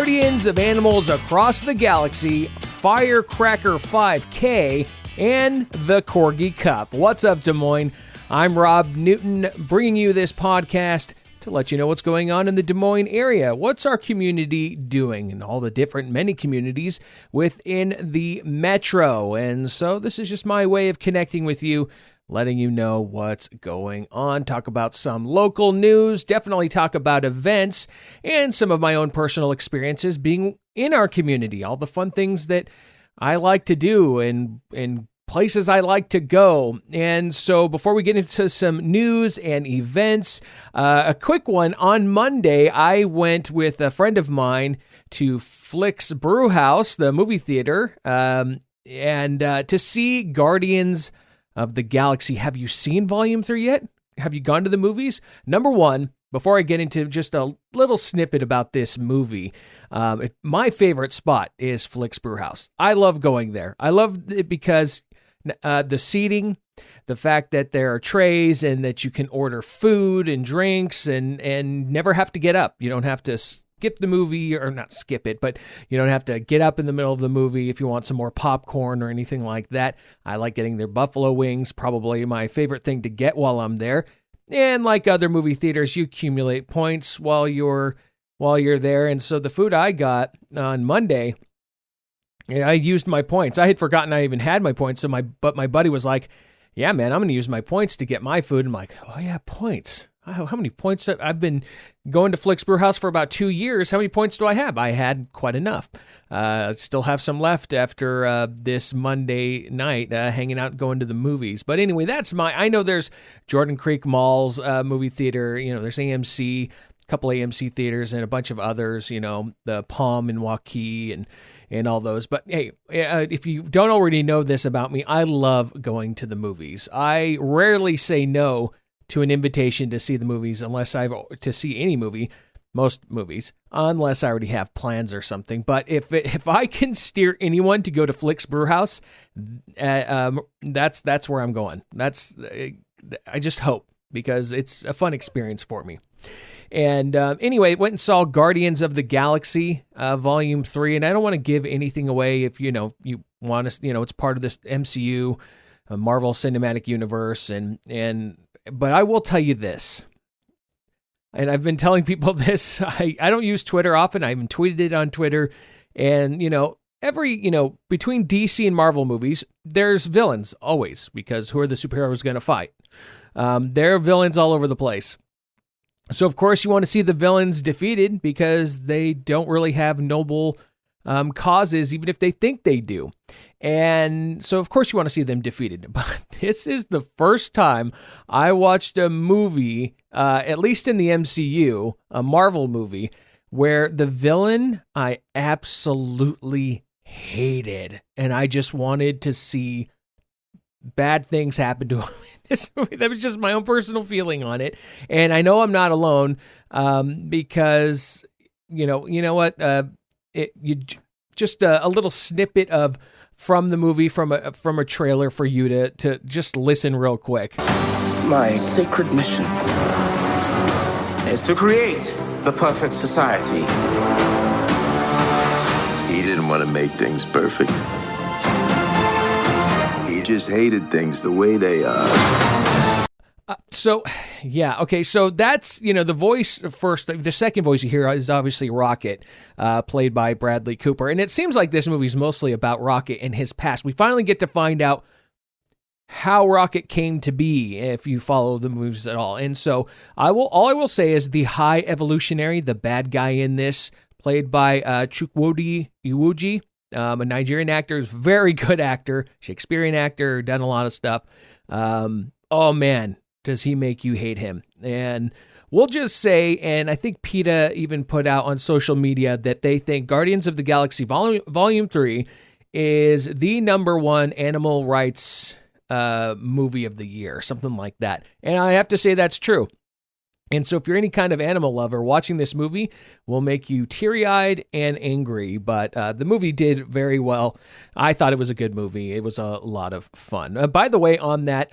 Guardians of Animals Across the Galaxy, Firecracker 5K, and the Corgi Cup. What's up, Des Moines? I'm Rob Newton, bringing you this podcast to let you know what's going on in the Des Moines area. What's our community doing and all the different many communities within the metro. And so this is just my way of connecting with you, letting you know what's going on, talk about some local news, definitely talk about events, and some of my own personal experiences being in our community, all the fun things that I like to do and places I like to go. And so before we get into some news and events, a quick one. On Monday, I went with a friend of mine to Flick's Brew House, the movie theater, and to see Guardians of the Galaxy. Have you seen Volume 3 yet? Have you gone to the movies? Number one, before I get into just a little snippet about this movie, my favorite spot is Flick's Brew House. I love going there. I love it because the seating, the fact that there are trays and that you can order food and drinks and never have to get up. You don't have to skip the movie, or not skip it, but you don't have to get up in the middle of the movie if you want some more popcorn or anything like that. I like getting their buffalo wings, probably my favorite thing to get while I'm there. And like other movie theaters, you accumulate points while you're there. And so the food I got on Monday, I used my points. I had forgotten I even had my points. But my buddy was like, "Yeah, man, I'm going to use my points to get my food." I'm like, "Oh yeah, points. How many points? I've been going to Flick's Brew House for about 2 years. How many points do I have?" I had quite enough. Still have some left after this Monday night, hanging out and going to the movies. But anyway, I know there's Jordan Creek Mall's movie theater. You know, there's AMC, a couple AMC theaters, and a bunch of others, you know, the Palm and Waukee and all those. But hey, if you don't already know this about me, I love going to the movies. I rarely say no to an invitation to see the movies to see any movie, most movies, unless I already have plans or something. But if I can steer anyone to go to Flick's Brew House, that's where I'm going. I just hope, because it's a fun experience for me. And anyway, went and saw Guardians of the Galaxy Volume 3, and I don't want to give anything away if you want to, it's part of this MCU, Marvel Cinematic Universe, but I will tell you this, and I've been telling people this. I don't use Twitter often. I even tweeted it on Twitter, and between DC and Marvel movies, there's villains always, because who are the superheroes going to fight? There are villains all over the place. So, of course, you want to see the villains defeated because they don't really have noble causes, even if they think they do. And so, of course, you want to see them defeated. But this is the first time I watched a movie, at least in the MCU, a Marvel movie, where the villain I absolutely hated. And I just wanted to see bad things happen to him in this movie. That was just my own personal feeling on it. And I know I'm not alone, because, you know what, just a little snippet from the movie, from a trailer for you to just listen real quick. My sacred mission is to create the perfect society. He didn't want to make things perfect. He just hated things the way they are. So that's, the voice first. The second voice you hear is obviously Rocket, played by Bradley Cooper. And it seems like this movie is mostly about Rocket and his past. We finally get to find out how Rocket came to be, if you follow the movies at all. And so all I will say is the High Evolutionary, the bad guy in this, played by Chukwudi Iwuji, a Nigerian actor, is a very good actor, Shakespearean actor, done a lot of stuff. Oh man, does he make you hate him? And we'll just say, and I think PETA even put out on social media that they think Guardians of the Galaxy Volume 3 is the number one animal rights movie of the year, something like that. And I have to say that's true. And so if you're any kind of animal lover, watching this movie will make you teary-eyed and angry. But the movie did very well. I thought it was a good movie. It was a lot of fun. By the way, on that,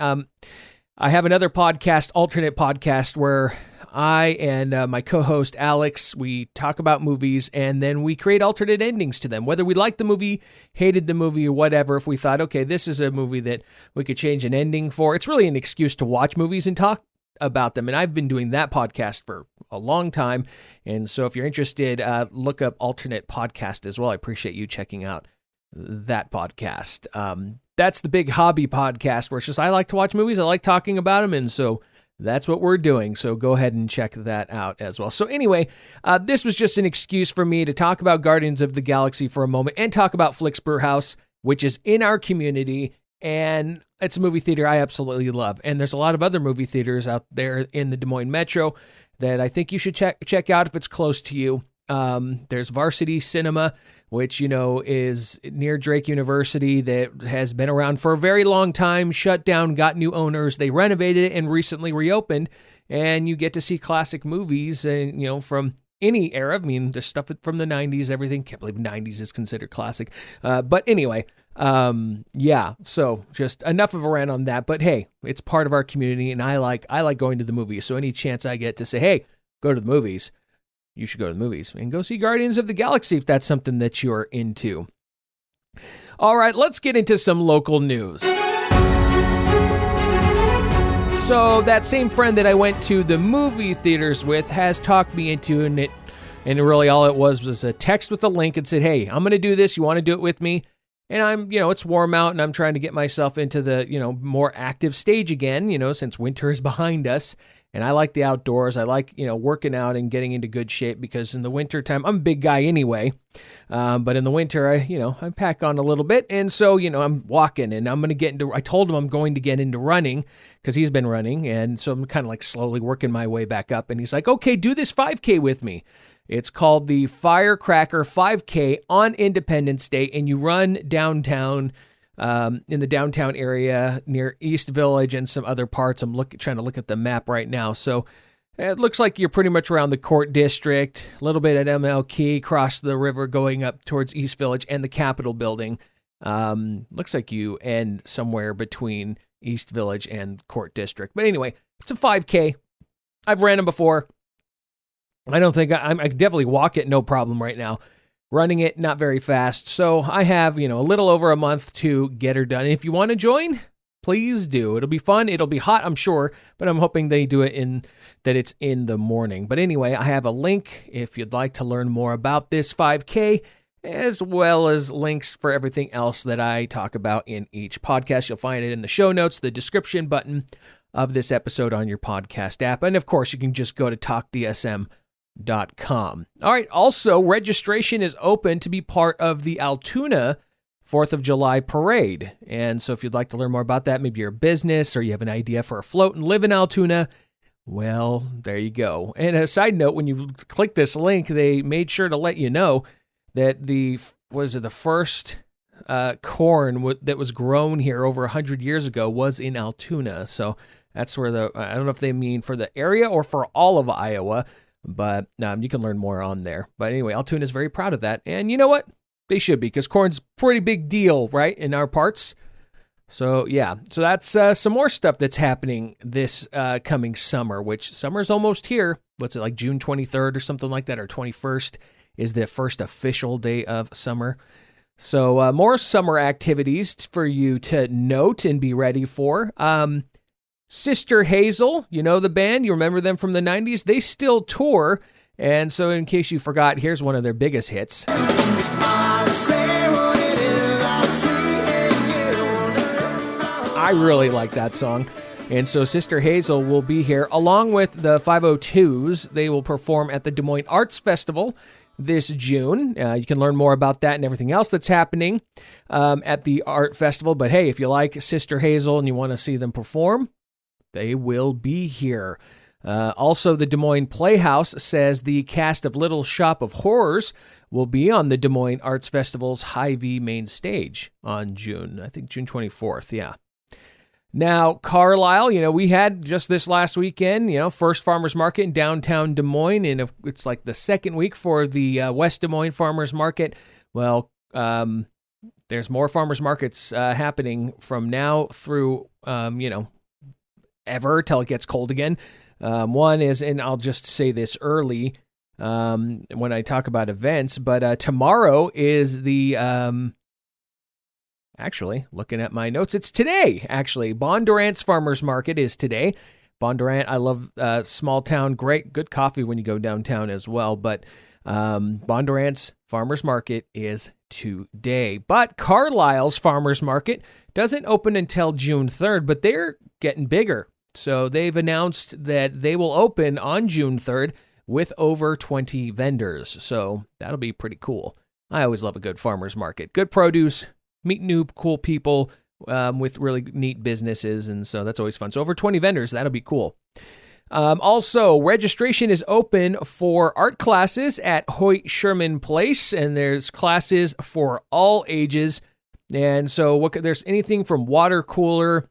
I have another podcast, alternate podcast, where I and my co-host Alex, we talk about movies and then we create alternate endings to them. Whether we liked the movie, hated the movie, or whatever, if we thought, okay, this is a movie that we could change an ending for, it's really an excuse to watch movies and talk about them. And I've been doing that podcast for a long time. And so if you're interested, look up alternate podcast as well. I appreciate you checking out that podcast. That's the big hobby podcast where it's just, I like to watch movies. I like talking about them. And so that's what we're doing. So go ahead and check that out as well. So anyway, this was just an excuse for me to talk about Guardians of the Galaxy for a moment and talk about Flicks Brewhouse, which is in our community. And it's a movie theater I absolutely love. And there's a lot of other movie theaters out there in the Des Moines Metro that I think you should check out if it's close to you. There's Varsity Cinema, which, is near Drake University, that has been around for a very long time, shut down, got new owners. They renovated it and recently reopened, and you get to see classic movies, from any era. I mean, there's stuff from the 90s, everything. Can't believe 90s is considered classic. But anyway, so just enough of a rant on that. But hey, it's part of our community, and I like going to the movies. So any chance I get to say, hey, go to the movies, you should go to the movies and go see Guardians of the Galaxy if that's something that you're into. All right, let's get into some local news. So that same friend that I went to the movie theaters with has talked me into it, and really all it was a text with a link and said, hey, I'm going to do this. You want to do it with me? And I'm, it's warm out and I'm trying to get myself into the, more active stage again, since winter is behind us. And I like the outdoors. I like, working out and getting into good shape because in the wintertime, I'm a big guy anyway. But in the winter, I pack on a little bit. And so, I'm walking and I told him I'm going to get into running because he's been running. And so I'm kind of like slowly working my way back up. And he's like, okay, do this 5K with me. It's called the Firecracker 5K on Independence Day. And you run downtown, in the downtown area near East Village and some other parts. I'm trying to look at the map right now. So it looks like you're pretty much around the Court District, a little bit at MLK, cross the river going up towards East Village and the Capitol Building. Looks like you end somewhere between East Village and Court District. But anyway, it's a 5K. I've ran them before. I don't think I can definitely walk it, no problem right now. Running it, not very fast. So I have, a little over a month to get her done. And if you want to join, please do. It'll be fun. It'll be hot, I'm sure, but I'm hoping they do it that it's in the morning. But anyway, I have a link if you'd like to learn more about this 5K, as well as links for everything else that I talk about in each podcast. You'll find it in the show notes, the description button of this episode on your podcast app. And of course, you can just go to talkdsm.com. All right. Also, registration is open to be part of the Altoona 4th of July parade. And so if you'd like to learn more about that, maybe you're a business or you have an idea for a float and live in Altoona, well, there you go. And a side note, when you click this link, they made sure to let you know that the first corn that was grown here over 100 years ago was in Altoona. So that's where I don't know if they mean for the area or for all of Iowa, but you can learn more on there. But anyway, Altoona is very proud of that. And you know what? They should be, because corn's a pretty big deal, right, in our parts. So, yeah. So that's some more stuff that's happening this coming summer, which summer's almost here. What's it, like June 23rd or something like that, or 21st is the first official day of summer. So more summer activities for you to note and be ready for. Sister Hazel, the band, you remember them from the 90s? They still tour, and so in case you forgot, here's one of their biggest hits. I really like that song, and so Sister Hazel will be here, along with the 502s. They will perform at the Des Moines Arts Festival this June. You can learn more about that and everything else that's happening at the Art Festival, but hey, if you like Sister Hazel and you want to see them perform, they will be here. Also, the Des Moines Playhouse says the cast of Little Shop of Horrors will be on the Des Moines Arts Festival's Hy-Vee Mainstage on June 24th. Yeah. Now, Carlisle, we had just this last weekend, first farmers market in downtown Des Moines, and it's like the second week for the West Des Moines Farmers Market. Well, there's more farmers markets happening from now through, ever till it gets cold again. One is, and I'll just say this early when I talk about events, but tomorrow is the, actually, looking at my notes, it's today, actually. Bondurant's Farmers Market is today. Bondurant, I love small town, great, good coffee when you go downtown as well, but Bondurant's Farmers Market is today. But Carlisle's Farmers Market doesn't open until June 3rd, but they're getting bigger. So they've announced that they will open on June 3rd with over 20 vendors. So that'll be pretty cool. I always love a good farmer's market. Good produce, meet new cool people with really neat businesses, and so that's always fun. So over 20 vendors, that'll be cool. Also, registration is open for art classes at Hoyt Sherman Place, and there's classes for all ages. And so there's anything from water coloring,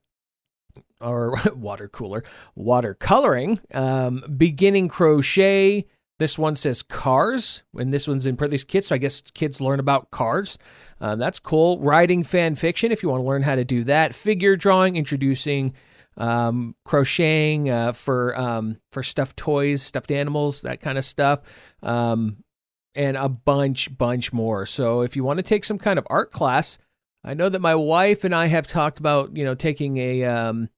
beginning crochet. This one says cars, and this one's in these kids, so I guess kids learn about cars. That's cool. Writing fan fiction, if you want to learn how to do that. Figure drawing, introducing crocheting for stuffed toys, stuffed animals, that kind of stuff, and a bunch more. So if you want to take some kind of art class, I know that my wife and I have talked about, taking a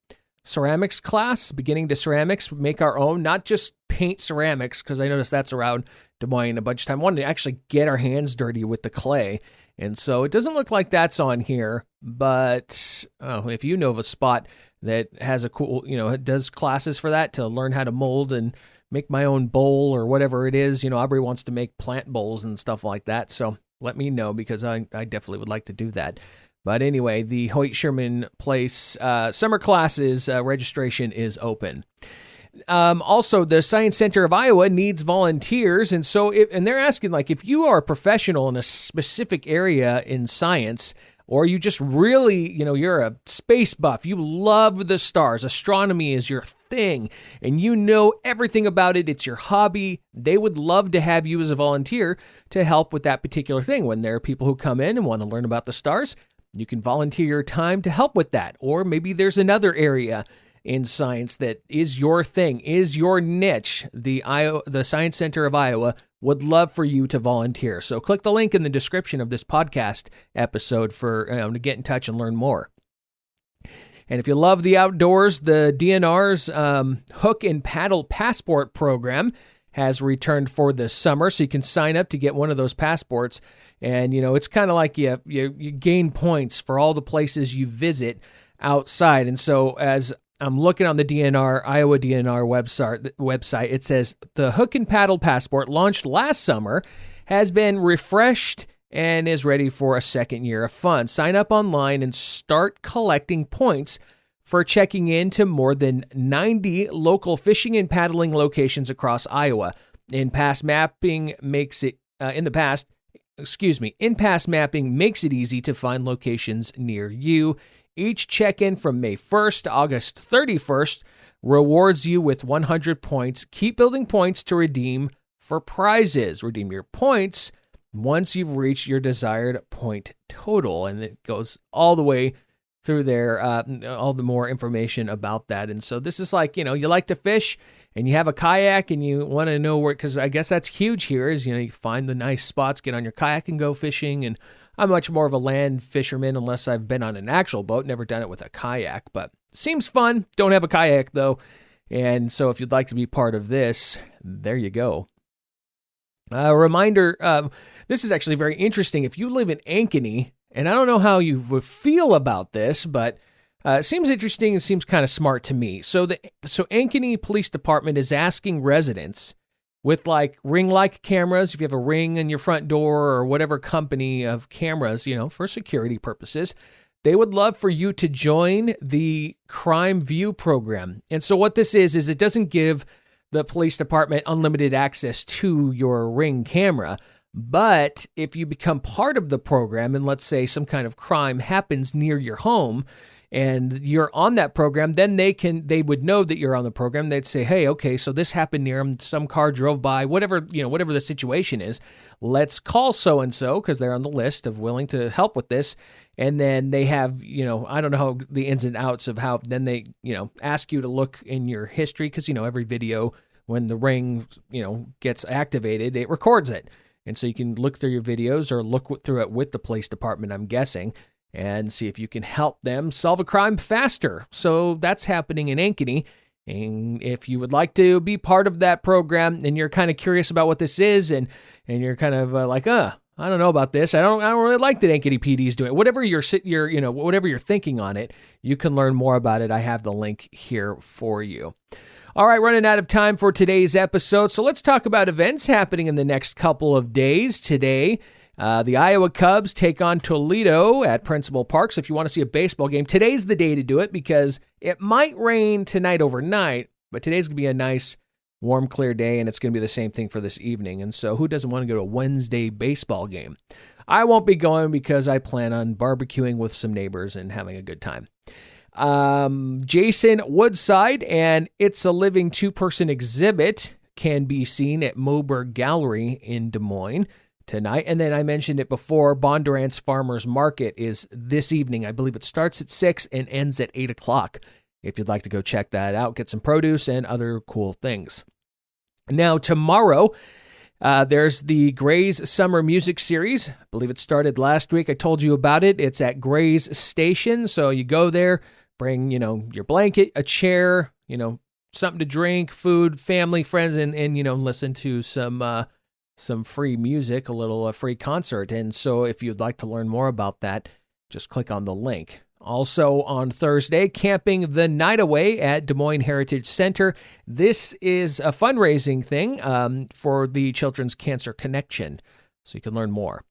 ceramics class, beginning to ceramics, make our own, not just paint ceramics, because I noticed that's around Des Moines a bunch of time. I wanted to actually get our hands dirty with the clay. And so it doesn't look like that's on here, but if you know of a spot that has a cool, does classes for that to learn how to mold and make my own bowl or whatever it is, Aubrey wants to make plant bowls and stuff like that. So let me know, because I definitely would like to do that. But anyway, the Hoyt Sherman Place summer classes registration is open. Also, the Science Center of Iowa needs volunteers. And so, and they're asking, if you are a professional in a specific area in science, or you just really, you're a space buff, you love the stars, astronomy is your thing, and you know everything about it, it's your hobby, they would love to have you as a volunteer to help with that particular thing. When there are people who come in and want to learn about the stars, you can volunteer your time to help with that. Or maybe there's another area in science that is your thing, is your niche. The Science Center of Iowa would love for you to volunteer. So click the link in the description of this podcast episode for to get in touch and learn more. And if you love the outdoors, the DNR's Hook and Paddle Passport program has returned for the summer, so you can sign up to get one of those passports. And, it's kind of like you gain points for all the places you visit outside. And so as I'm looking on the Iowa DNR website, it says the Hook and Paddle Passport, launched last summer, has been refreshed and is ready for a second year of fun. Sign up online and start collecting points for checking into more than 90 local fishing and paddling locations across Iowa. In-pass mapping makes it easy to find locations near you. Each check-in from May 1st to August 31st rewards you with 100 points. Keep building points to redeem for prizes. Redeem your points once you've reached your desired point total. And it goes all the way through there, all the more information about that. And so this is like, you like to fish and you have a kayak and you want to know where, because I guess that's huge here is, you find the nice spots, get on your kayak and go fishing. And I'm much more of a land fisherman unless I've been on an actual boat, never done it with a kayak, but seems fun. Don't have a kayak though. And so if you'd like to be part of this, there you go. A reminder, this is actually very interesting. If you live in Ankeny, and I don't know how you would feel about this, but it seems interesting and seems kind of smart to me. So Ankeny Police Department is asking residents with ring-like cameras, if you have a ring in your front door or whatever company of cameras, for security purposes, they would love for you to join the Crime View program. And so what this is it doesn't give the police department unlimited access to your Ring camera. But if you become part of the program and let's say some kind of crime happens near your home and you're on that program, then they would know that you're on the program. They'd say, hey, okay, so this happened near them. Some car drove by, whatever the situation is. Let's call so-and-so because they're on the list of willing to help with this. And then they have, I don't know how the ins and outs of how then they, ask you to look in your history because, every video when the ring, gets activated, it records it. And so you can look through your videos or look through it with the police department, I'm guessing, and see if you can help them solve a crime faster. So that's happening in Ankeny. And if you would like to be part of that program and you're kind of curious about what this is and you're kind of like, I don't know about this. I don't really like that Ankeny PD is doing it. Whatever whatever you're thinking on it, you can learn more about it. I have the link here for you. All right, running out of time for today's episode. So let's talk about events happening in the next couple of days. Today, the Iowa Cubs take on Toledo at Principal Park. So if you want to see a baseball game, today's the day to do it because it might rain tonight overnight, but today's going to be a nice, warm, clear day, and it's going to be the same thing for this evening. And so who doesn't want to go to a Wednesday baseball game? I won't be going because I plan on barbecuing with some neighbors and having a good time. Jason Woodside and It's a Living two-person exhibit can be seen at Moberg Gallery in Des Moines tonight. And then I mentioned it before, Bondurant's Farmers Market is this evening. I believe it starts at 6 and ends at 8 o'clock. If you'd like to go check that out, get some produce and other cool things. Now, tomorrow, there's the Gray's Summer Music Series. I believe it started last week. I told you about it. It's at Gray's Station. So you go there, bring, your blanket, a chair, something to drink, food, family, friends, and listen to some free music, a little free concert. And so if you'd like to learn more about that, just click on the link. Also on Thursday, Camping the Night Away at Des Moines Heritage Center. This is a fundraising thing for the Children's Cancer Connection, so you can learn more.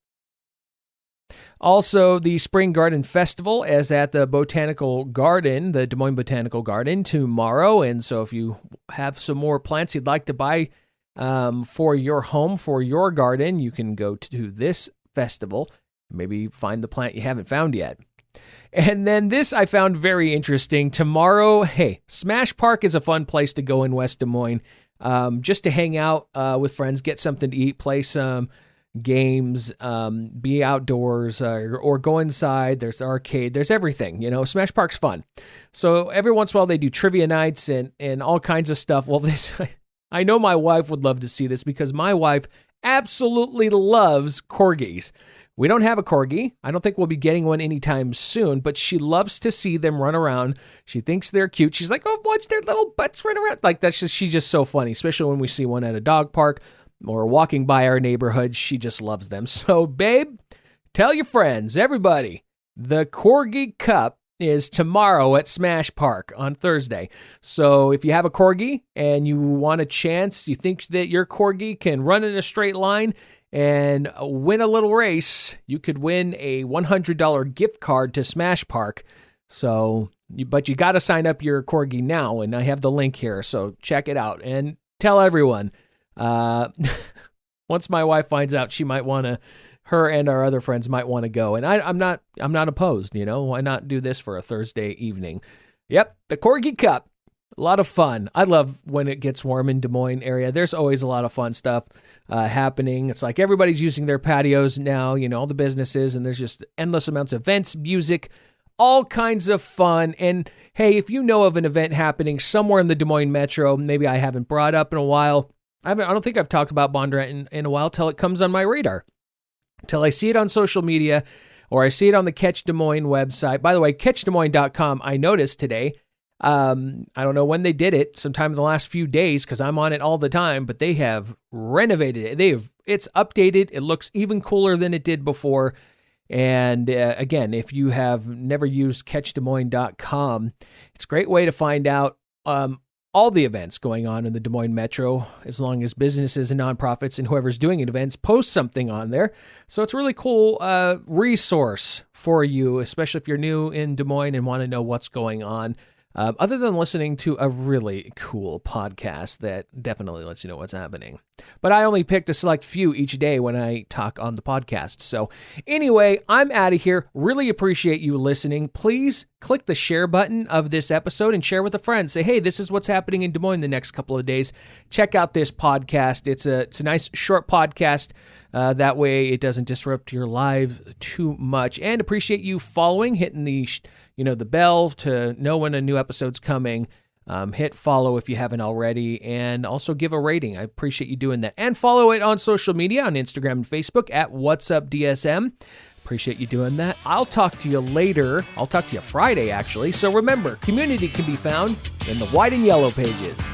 Also, the Spring Garden Festival is at the Botanical Garden, the Des Moines Botanical Garden, tomorrow. And so if you have some more plants you'd like to buy for your home, for your garden, you can go to this festival, maybe find the plant you haven't found yet. And then this I found very interesting. Tomorrow, hey, Smash Park is a fun place to go in West Des Moines, just to hang out with friends, get something to eat, play some games, be outdoors, or go inside. There's arcade, there's everything. Smash Park's fun. So every once in a while they do trivia nights and all kinds of stuff. Well, I know my wife would love to see this because my wife absolutely loves corgis. We don't have a corgi. I don't think we'll be getting one anytime soon, but she loves to see them run around. She thinks they're cute. She's like, oh, watch their little butts run around. Like, she's just so funny, especially when we see one at a dog park or walking by our neighborhood. She just loves them. So, babe, tell your friends, everybody, the Corgi Cup is tomorrow at Smash Park on Thursday. So if you have a corgi and you want a chance, you think that your corgi can run in a straight line and win a little race, you could win a $100 gift card to Smash Park. But you got to sign up your corgi now, and I have the link here, so check it out and tell everyone. Once my wife finds out, she might want to. Her and our other friends might want to go, and I'm not opposed. Why not do this for a Thursday evening? Yep, the Corgi Cup, a lot of fun. I love when it gets warm in Des Moines area. There's always a lot of fun stuff happening. It's like everybody's using their patios now. All the businesses, and there's just endless amounts of events, music, all kinds of fun. And hey, if you know of an event happening somewhere in the Des Moines metro, maybe I haven't brought up in a while. I don't think I've talked about Bondurant in a while till it comes on my radar. Till I see it on social media or I see it on the Catch Des Moines website. By the way, catchdesmoines.com, I noticed today, I don't know when they did it, sometime in the last few days because I'm on it all the time, but they have renovated it. It's updated. It looks even cooler than it did before. And again, if you have never used catchdesmoines.com, it's a great way to find out all the events going on in the Des Moines metro, as long as businesses and nonprofits and whoever's doing events post something on there. So it's a really cool resource for you, especially if you're new in Des Moines and want to know what's going on, other than listening to a really cool podcast that definitely lets you know what's happening. But I only picked a select few each day when I talk on the podcast. So anyway, I'm out of here. Really appreciate you listening. Please click the share button of this episode and share with a friend. Say, hey, this is what's happening in Des Moines the next couple of days. Check out this podcast. It's a nice short podcast. That way it doesn't disrupt your live too much. And appreciate you following, hitting the bell to know when a new episode's coming. Hit follow if you haven't already, and also give a rating. I appreciate you doing that. And follow it on social media, on Instagram and Facebook at What's Up DSM. Appreciate you doing that. I'll talk to you later. I'll talk to you Friday, actually. So remember, community can be found in the white and yellow pages.